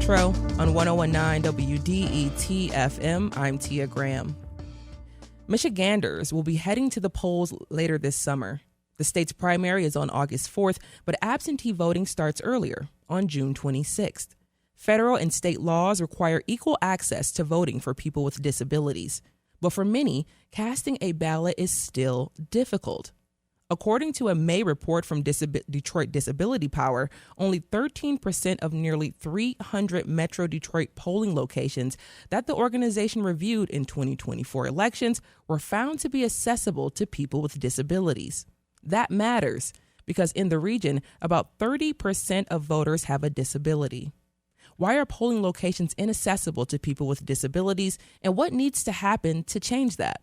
Metro on 1019 WDET-FM. I'm Tia Graham. Michiganders will be heading to the polls later this summer. The state's primary is on August 4th, but absentee voting starts earlier, on June 26th. Federal and state laws require equal access to voting for people with disabilities. But for many, casting a ballot is still difficult. According to a May report from Detroit Disability Power, only 13% of nearly 300 Metro Detroit polling locations that the organization reviewed in 2024 elections were found to be accessible to people with disabilities. That matters because in the region, about 30% of voters have a disability. Why are polling locations inaccessible to people with disabilities, and what needs to happen to change that?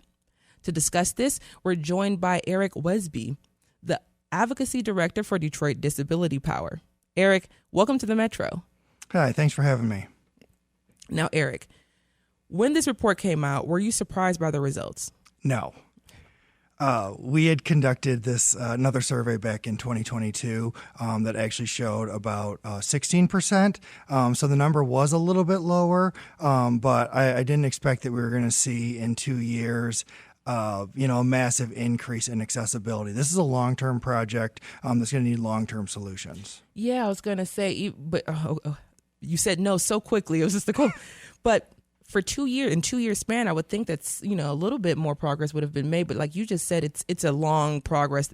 To discuss this, we're joined by Eric Welsby, the Advocacy Director for Detroit Disability Power. Eric, welcome to the Metro. Hi, thanks for having me. Now, Eric, when this report came out, were you surprised by the results? No. We had conducted this another survey back in 2022 that actually showed about 16%. So the number was a little bit lower, but I didn't expect that we were going to see in 2 years a massive increase in accessibility. This is a long-term project that's going to need long-term solutions. Yeah, I was going to say, but you said no so quickly. It was just the quote. But for 2 years, in 2 year span, I would think that's, a little bit more progress would have been made. But like you just said, it's a long process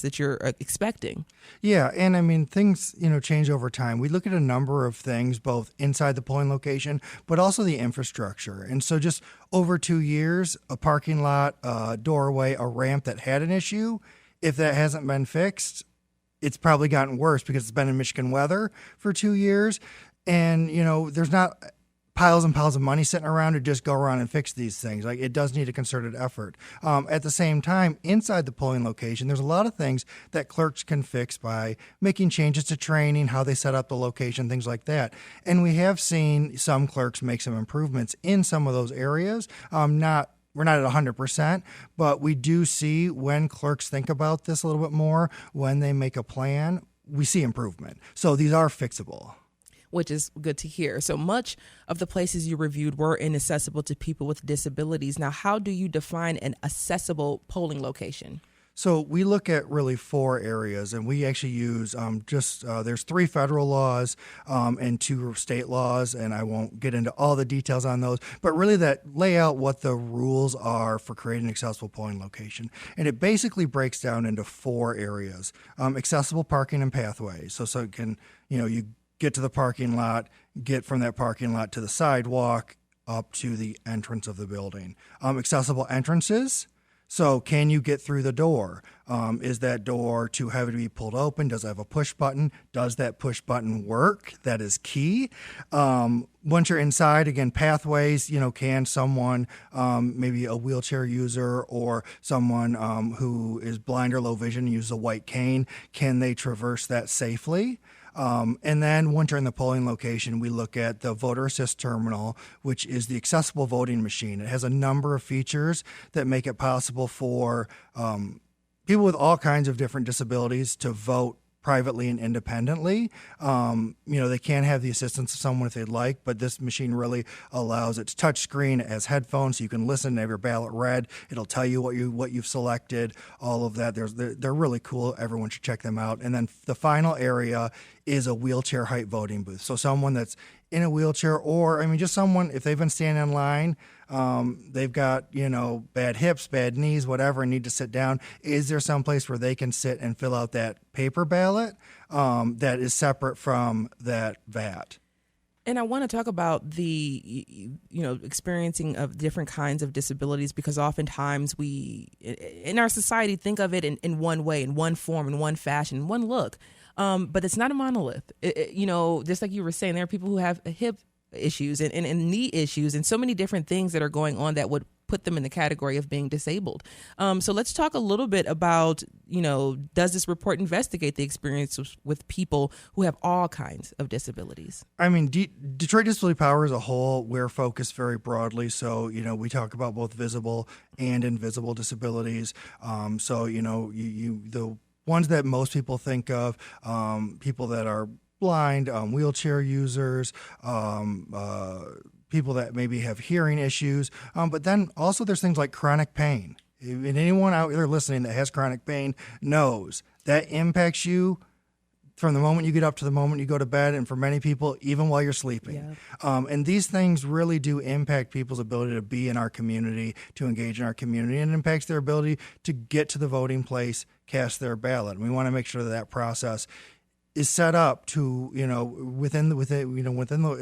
that you're expecting. Yeah. And I mean, things, change over time. We look at a number of things, both inside the polling location, but also the infrastructure. And so just over 2 years, a parking lot, a doorway, a ramp that had an issue, if that hasn't been fixed, it's probably gotten worse because it's been in Michigan weather for 2 years. And, there's not piles and piles of money sitting around to just go around and fix these things. Like, it does need a concerted effort. At the same time, inside the polling location, there's a lot of things that clerks can fix by making changes to training, how they set up the location, things like that. And we have seen some clerks make some improvements in some of those areas. We're not at 100%, but we do see when clerks think about this a little bit more, when they make a plan, we see improvement. So these are fixable. Which is good to hear. So much of the places you reviewed were inaccessible to people with disabilities. Now, how do you define an accessible polling location? So we look at really 4 areas, and we actually use there's 3 federal laws and 2 state laws, and I won't get into all the details on those, but really that lay out what the rules are for creating an accessible polling location. And it basically breaks down into 4 areas. Accessible parking and pathways. So it can, you get to the parking lot, get from that parking lot to the sidewalk, up to the entrance of the building. Accessible entrances. So can you get through the door? Is that door too heavy to be pulled open? Does it have a push button? Does that push button work? That is key. Once you're inside, again, pathways, can someone, maybe a wheelchair user or someone who is blind or low vision, use a white cane, can they traverse that safely? And then once you're in the polling location, we look at the voter assist terminal, which is the accessible voting machine. It has a number of features that make it possible for people with all kinds of different disabilities to vote privately and independently. They can have the assistance of someone if they'd like, but this machine really allows it's touch screen, it has headphones, so you can listen and have your ballot read. It'll tell you what you've selected, all of that. They're really cool. Everyone should check them out. And then the final area is a wheelchair height voting booth. So someone that's in a wheelchair, or just someone, if they've been standing in line, they've got, bad hips, bad knees, whatever, and need to sit down. Is there some place where they can sit and fill out that paper ballot that is separate from that VAT? And I want to talk about the, experiencing of different kinds of disabilities, because oftentimes we, in our society, think of it in one way, in one form, in one fashion, in one look. But it's not a monolith. Just like you were saying, there are people who have hip issues and knee issues and so many different things that are going on that would put them in the category of being disabled. So let's talk a little bit about, does this report investigate the experience with people who have all kinds of disabilities? Detroit Disability Power as a whole, we're focused very broadly. So, we talk about both visible and invisible disabilities. The ones that most people think of, people that are blind, wheelchair users, people that maybe have hearing issues. But then also there's things like chronic pain. And anyone out there listening that has chronic pain knows that impacts you from the moment you get up to the moment you go to bed, and for many people, even while you're sleeping. Yeah. And these things really do impact people's ability to be in our community, to engage in our community, and it impacts their ability to get to the voting place, cast their ballot. And we want to make sure that that process is set up to, within at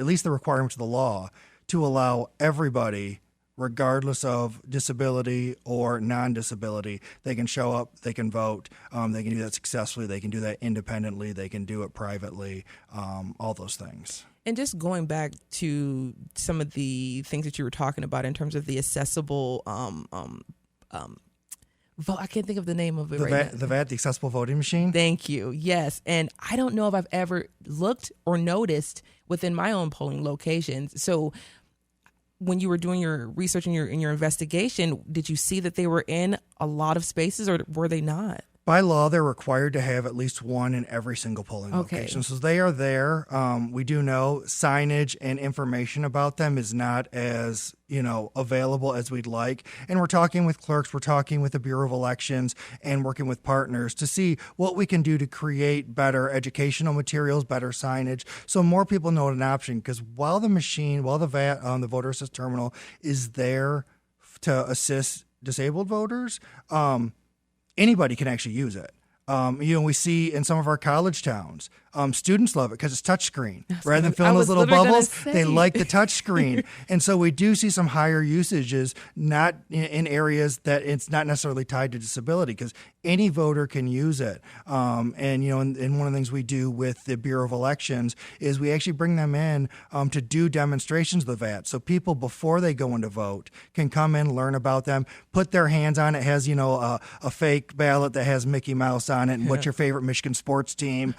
least the requirements of the law, to allow everybody, regardless of disability or non-disability, they can show up, they can vote, they can do that successfully, they can do that independently, they can do it privately, all those things. And just going back to some of the things that you were talking about in terms of the accessible, I can't think of the name of it now. The VAT, the accessible voting machine? Thank you. Yes. And I don't know if I've ever looked or noticed within my own polling locations. So when you were doing your research and your investigation, did you see that they were in a lot of spaces, or were they not? By law, they're required to have at least one in every single polling location. So they are there. We do know signage and information about them is not as, available as we'd like. And we're talking with clerks, we're talking with the Bureau of Elections, and working with partners to see what we can do to create better educational materials, better signage, so more people know an option. Because while the VAT, the voter assist terminal is there to assist disabled voters, anybody can actually use it. We see in some of our college towns, students love it because it's touchscreen. Rather than filling those little bubbles, they like the touch screen. And so we do see some higher usages, not in areas that it's not necessarily tied to disability, because any voter can use it. And one of the things we do with the Bureau of Elections is we actually bring them in to do demonstrations of the VAT. So people, before they go in to vote, can come in, learn about them, put their hands on it. It has, a fake ballot that has Mickey Mouse on it and what's your favorite Michigan sports team.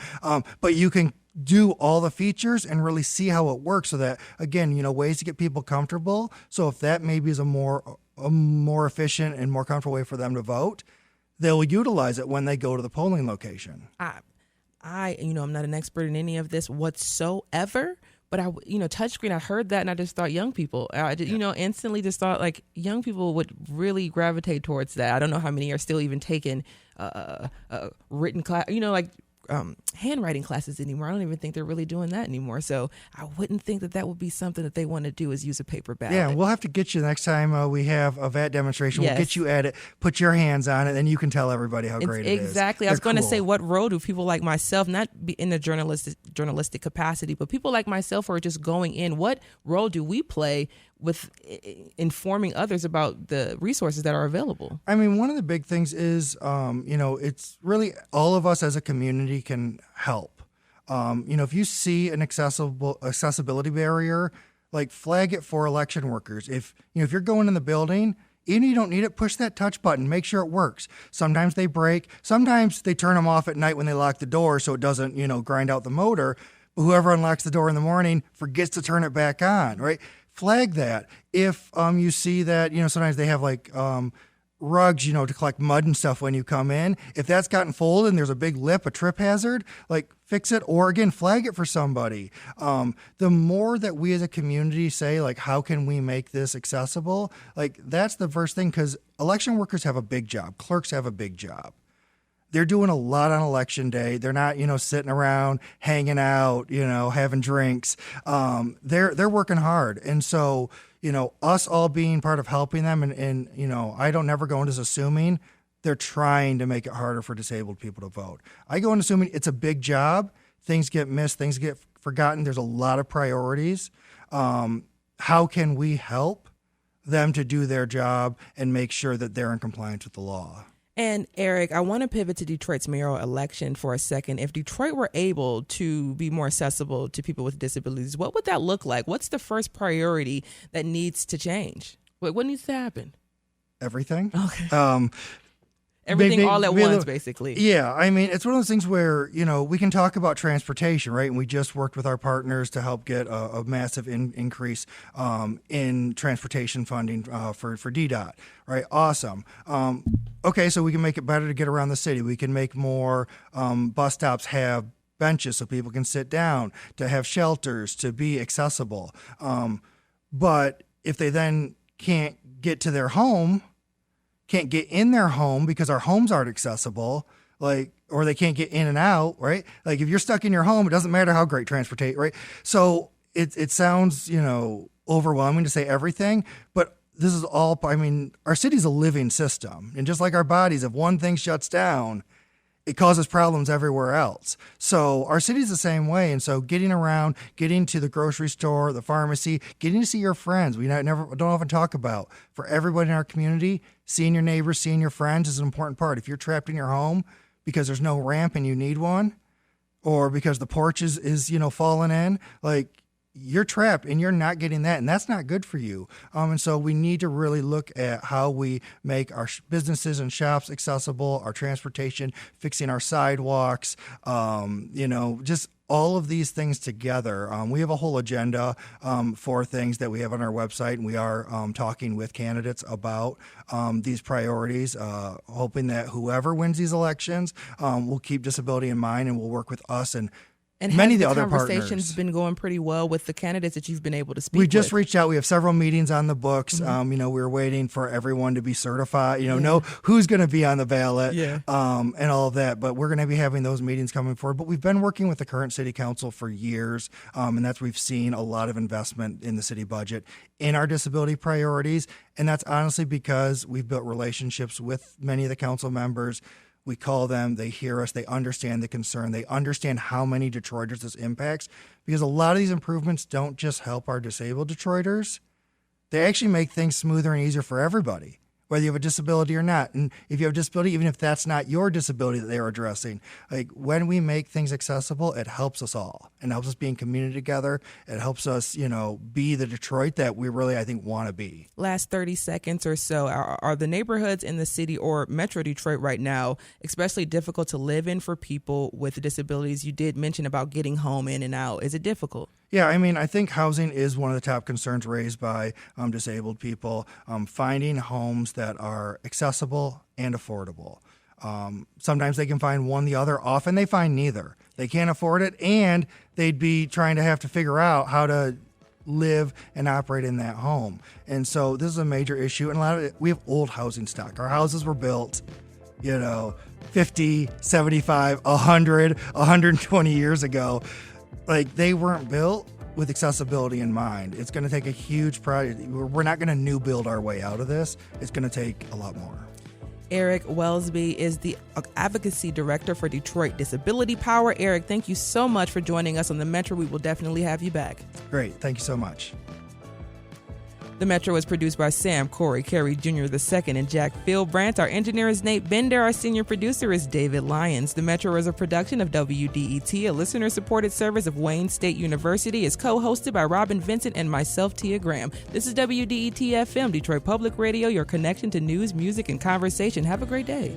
But you can do all the features and really see how it works, so that, again, ways to get people comfortable. So if that maybe is a more efficient and more comfortable way for them to vote, they'll utilize it when they go to the polling location. I'm not an expert in any of this whatsoever, but touchscreen, I heard that and I just thought young people. Instantly just thought like young people would really gravitate towards that. I don't know how many are still even taking written class, handwriting classes anymore. I don't even think they're really doing that anymore. So I wouldn't think that would be something that they want to do, is use a paper ballot. Yeah, we'll have to get you the next time we have a VAT demonstration. Yes. We'll get you at it, put your hands on it, and you can tell everybody how great it is. Exactly. I was going to say, what role do people like myself, not be in the journalistic capacity, but people like myself who are just going in, what role do we play with informing others about the resources that are available? I mean, one of the big things is, it's really all of us as a community can help. If you see an accessibility barrier, like flag it for election workers. If you're going in the building, even if you don't need it, push that touch button, make sure it works. Sometimes they break. Sometimes they turn them off at night when they lock the door so it doesn't, grind out the motor. But whoever unlocks the door in the morning forgets to turn it back on, right? Flag that. If you see that, sometimes they have like rugs, to collect mud and stuff when you come in. If that's gotten folded and there's a big lip, a trip hazard, like fix it, or again, flag it for somebody. The more that we as a community say, like, how can we make this accessible? Like, that's the first thing, because election workers have a big job. Clerks have a big job. They're doing a lot on election day. They're not, sitting around, hanging out, having drinks. They're working hard. And so, us all being part of helping them, and I don't never go into this assuming they're trying to make it harder for disabled people to vote. I go in assuming it's a big job. Things get missed. Things get forgotten. There's a lot of priorities. How can we help them to do their job and make sure that they're in compliance with the law? And Eric, I want to pivot to Detroit's mayoral election for a second. If Detroit were able to be more accessible to people with disabilities, what would that look like? What's the first priority that needs to change? What needs to happen? Everything. Okay. Everything all at once, basically. Yeah. I mean, it's one of those things where, we can talk about transportation, right? And we just worked with our partners to help get a massive increase in transportation funding for DDOT, right? Awesome. Okay, so we can make it better to get around the city. We can make more bus stops have benches so people can sit down, to have shelters, to be accessible. But if they then can't get to their home, can't get in their home because our homes aren't accessible, or they can't get in and out, right? Like if you're stuck in your home, it doesn't matter how great transportation, right? So it sounds, overwhelming to say everything, but this is all, our city's a living system. And just like our bodies, if one thing shuts down, it causes problems everywhere else. So our city's the same way. And so getting around, getting to the grocery store, the pharmacy, getting to see your friends, we don't often talk about. For everybody in our community, seeing your neighbors, seeing your friends is an important part. If you're trapped in your home because there's no ramp and you need one, or because the porch is falling in, you're trapped and you're not getting that, and that's not good for you. And so we need to really look at how we make our businesses and shops accessible, our transportation, fixing our sidewalks, just all of these things together. We have a whole agenda for things that we have on our website, and we are talking with candidates about these priorities, hoping that whoever wins these elections will keep disability in mind and will work with us and many of the other conversations partners. Been going pretty well with the candidates that you've been able to speak with. We just reached out. We have several meetings on the books. Mm-hmm. We're waiting for everyone to be certified, know who's going to be on the ballot, and all of that. But we're going to be having those meetings coming forward. But we've been working with the current city council for years, and we've seen a lot of investment in the city budget in our disability priorities. And that's honestly because we've built relationships with many of the council members. We call them, they hear us, they understand the concern, they understand how many Detroiters this impacts, because a lot of these improvements don't just help our disabled Detroiters, they actually make things smoother and easier for everybody, whether you have a disability or not. And if you have a disability, even if that's not your disability that they are addressing, when we make things accessible, it helps us all and helps us be in community together. It helps us, be the Detroit that we really, I think, want to be. Last 30 seconds or so, are the neighborhoods in the city or Metro Detroit right now especially difficult to live in for people with disabilities? You did mention about getting home in and out. Is it difficult? Yeah, I think housing is one of the top concerns raised by disabled people. Finding homes that are accessible and affordable. Sometimes they can find one, the other. Often they find neither. They can't afford it, and they'd be trying to have to figure out how to live and operate in that home. And so this is a major issue. And we have old housing stock. Our houses were built, 50, 75, 100, 120 years ago. They weren't built with accessibility in mind. It's going to take a huge project. We're not going to new build our way out of this. It's going to take a lot more. Eric Welsby is the Advocacy Director for Detroit Disability Power. Eric, thank you so much for joining us on the Metro. We will definitely have you back. Great. Thank you so much. The Metro is produced by Sam Corey, Carey Jr. II, and Jack Philbrandt. Our engineer is Nate Bender. Our senior producer is David Lyons. The Metro is a production of WDET, a listener-supported service of Wayne State University. Is co-hosted by Robin Vincent and myself, Tia Graham. This is WDET FM, Detroit Public Radio, your connection to news, music, and conversation. Have a great day.